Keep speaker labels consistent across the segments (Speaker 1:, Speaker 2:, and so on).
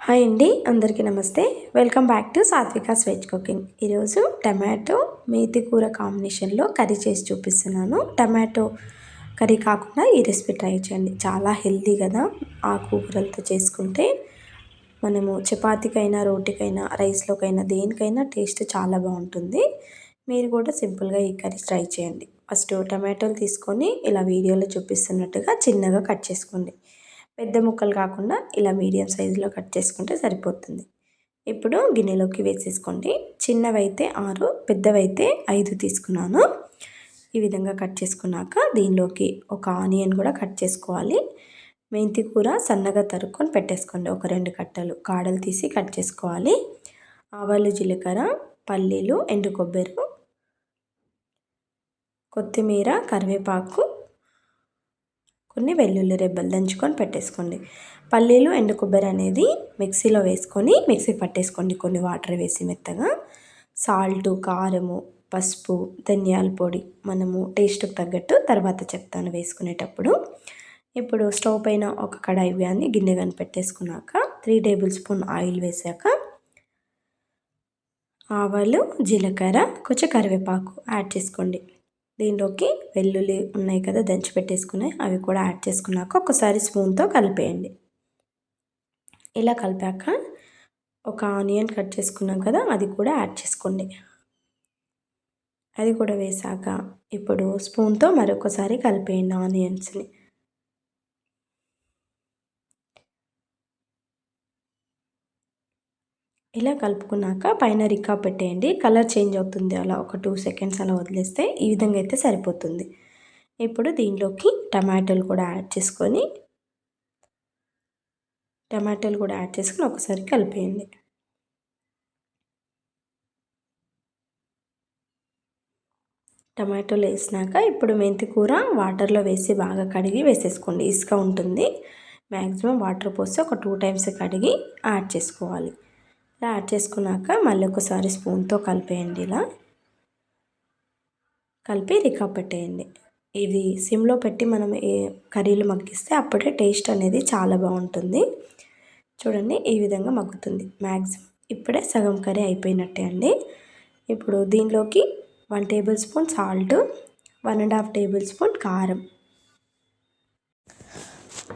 Speaker 1: Hi అండి, అందరికీ నమస్తే. Welcome back to Satvika's veg cooking. ఈరోజు టమాటో మేతి కూర కాంబినేషన్లో కర్రీ చేసి చూపిస్తున్నాను. టమాటో కర్రీ కాకుండా ఈ రెసిపీ ట్రై చేయండి. చాలా హెల్తీ కదా. ఆకుకూరలతో చేసుకుంటే మనము చపాతీకైనా, రోటీకైనా, రైస్లోకైనా దేనికైనా టేస్ట్ చాలా బాగుంటుంది. మీరు కూడా సింపుల్గా ఈ కర్రీ ట్రై చేయండి. ఫస్ట్ టమాటోలు తీసుకొని ఇలా వీడియోలో చూపిస్తున్నట్టుగా చిన్నగా కట్ చేసుకోండి. పెద్ద ముక్కలు కాకుండా ఇలా మీడియం సైజులో కట్ చేసుకుంటే సరిపోతుంది. ఇప్పుడు గిన్నెలోకి వేసేసుకోండి. చిన్నవైతే 6, పెద్దవైతే 5 తీసుకున్నాను. ఈ విధంగా కట్ చేసుకున్నాక దీనిలోకి ఒక ఆనియన్ కూడా కట్ చేసుకోవాలి. మెంతి కూర సన్నగా తరుక్కొని పెట్టేసుకోండి. ఒక 2 కట్టలు కాడలు తీసి కట్ చేసుకోవాలి. ఆవాలు, జీలకర్ర, పల్లీలు, ఎండు కొబ్బరి, కొత్తిమీర, కరివేపాకు, కొన్ని వెల్లుల్లి రెబ్బలు దంచుకొని పెట్టేసుకోండి. పల్లీలు, ఎండు కొబ్బరి అనేది మిక్సీలో వేసుకొని మిక్సీ పట్టేసుకోండి. కొన్ని వాటర్ వేసి మెత్తగా. సాల్టు, కారము, పసుపు, ధనియాల పొడి మనము టేస్ట్కి తగ్గట్టు తర్వాత చెప్తాను వేసుకునేటప్పుడు. ఇప్పుడు స్టవ్ పైన ఒక కడాయి కానీ గిన్నె కానీ పెట్టేసుకున్నాక 3 టేబుల్ స్పూన్ ఆయిల్ వేసాక ఆవాలు, జీలకర్ర, కొంచెం కరివేపాకు యాడ్ చేసుకోండి. దీనిలోకి వెల్లుల్లి ఉన్నాయి కదా దంచి పెట్టేసుకున్నాయి, అవి కూడా యాడ్ చేసుకున్నాక ఒకసారి స్పూన్తో కలిపేయండి. ఇలా కలిపాక ఒక ఆనియన్ కట్ చేసుకున్నాం కదా అది కూడా యాడ్ చేసుకోండి. అది కూడా వేసాక ఇప్పుడు స్పూన్తో మరొకసారి కలిపేయండి ఆనియన్స్ని. ఇలా కలుపుకున్నాక పైన రిక్కా పెట్టేయండి. కలర్ చేంజ్ అవుతుంది, అలా ఒక 2 సెకండ్స్ అలా వదిలేస్తే ఈ విధంగా అయితే సరిపోతుంది. ఇప్పుడు దీనిలోకి టమాటోలు కూడా యాడ్ చేసుకొని ఒకసారి కలిపేయండి. టమాటోలు వేసినాక ఇప్పుడు మెంతి కూర వాటర్లో వేసి బాగా కడిగి వేసేసుకోండి. ఇసుక ఉంటుంది, మ్యాక్సిమం వాటర్ పోసి ఒక 2 టైమ్స్ కడిగి యాడ్ చేసుకోవాలి. ఇలా యాడ్ చేసుకున్నాక మళ్ళీ ఒకసారి స్పూన్తో కలిపేయండి. ఇలా కలిపి రికా పెట్టేయండి. ఇది సిమ్లో పెట్టి మనం కర్రీలు మగ్గిస్తే అప్పుడే టేస్ట్ అనేది చాలా బాగుంటుంది. చూడండి ఈ విధంగా మగ్గుతుంది మ్యాక్సిమం. ఇప్పుడే సగం కర్రీ అయిపోయినట్టే అండి. ఇప్పుడు దీనిలోకి 1 table spoon salt, 1.5 table spoon కారం,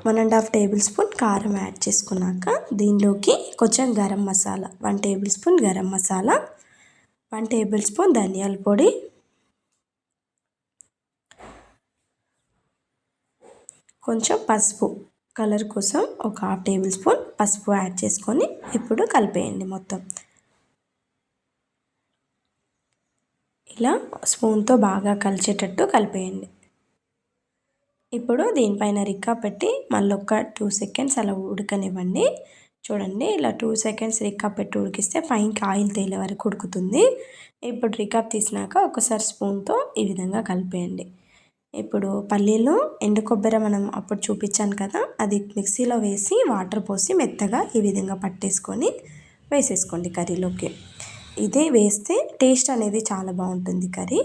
Speaker 1: 1.5 టేబుల్ స్పూన్ కారం యాడ్ చేసుకున్నాక దీనిలోకి కొంచెం garam masala, 1 table spoon garam masala, 1 table spoon ధనియాల పొడి, కొంచెం పసుపు, కలర్ కోసం ఒక 1/2 టేబుల్ స్పూన్ పసుపు యాడ్ చేసుకొని ఇప్పుడు కలిపేయండి మొత్తం. ఇలా స్పూన్తో బాగా కలిసేటట్టు కలిపేయండి. ఇప్పుడు దీనిపైన రిక్కా పెట్టి మళ్ళీ ఒక 2 సెకండ్స్ అలా ఉడకనివ్వండి. చూడండి ఇలా 2 సెకండ్స్ రిక్కా పెట్టి ఉడికిస్తే పైకి ఆయిల్ తేలే వరకు ఉడుకుతుంది. ఇప్పుడు రిక్కా తీసినాక ఒకసారి స్పూన్తో ఈ విధంగా కలిపేయండి. ఇప్పుడు పల్లీలు, ఎండు కొబ్బరి మనం అప్పుడు చూపించాను కదా అది మిక్సీలో వేసి వాటర్ పోసి మెత్తగా ఈ విధంగా పట్టేసుకొని వేసేసుకోండి కర్రీలోకి. ఇదే వేస్తే టేస్ట్ అనేది చాలా బాగుంటుంది కర్రీ.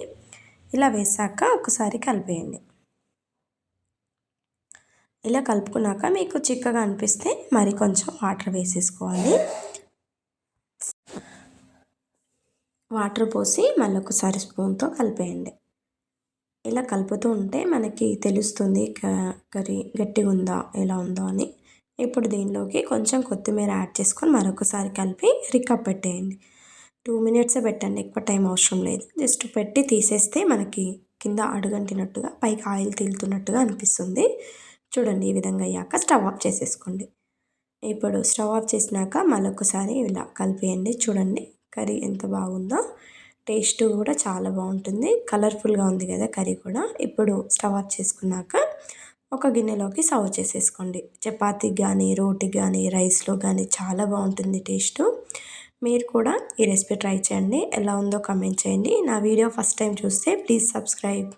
Speaker 1: ఇలా వేసాక ఒకసారి కలిపేయండి. ఇలా కలుపుకున్నాక మీకు చిక్కగా అనిపిస్తే మరి కొంచెం వాటర్ వేసేసుకోవాలి. వాటర్ పోసి మళ్ళీ ఒకసారి స్పూన్తో కలిపేయండి. ఇలా కలుపుతూ ఉంటే మనకి తెలుస్తుంది కర్రీ గట్టిగా ఉందా ఎలా ఉందో అని. ఇప్పుడు దీనిలోకి కొంచెం కొత్తిమీర యాడ్ చేసుకొని మరొకసారి కలిపి రిక్కా పెట్టేయండి. 2 మినిట్సే పెట్టండి, ఎక్కువ టైం అవసరం లేదు. జస్ట్ పెట్టి తీసేస్తే మనకి కింద అడుగంటినట్టుగా పైకి ఆయిల్ తేలుతున్నట్టుగా అనిపిస్తుంది. చూడండి ఈ విధంగా అయ్యాక స్టవ్ ఆఫ్ చేసేసుకోండి. ఇప్పుడు స్టవ్ ఆఫ్ చేసినాక మరొకసారి ఇలా కలిపేయండి. చూడండి కర్రీ ఎంత బాగుందో, టేస్ట్ కూడా చాలా బాగుంటుంది. కలర్ఫుల్గా ఉంది కదా కర్రీ కూడా. ఇప్పుడు స్టవ్ ఆఫ్ చేసుకున్నాక ఒక గిన్నెలోకి సర్వ్ చేసేసుకోండి. చపాతీకి కానీ, రోటీకి కానీ, రైస్లో కానీ చాలా బాగుంటుంది టేస్ట్. మీరు కూడా ఈ రెసిపీ ట్రై చేయండి. ఎలా ఉందో కామెంట్ చేయండి. నా వీడియో ఫస్ట్ టైం చూస్తే ప్లీజ్ సబ్స్క్రైబ్.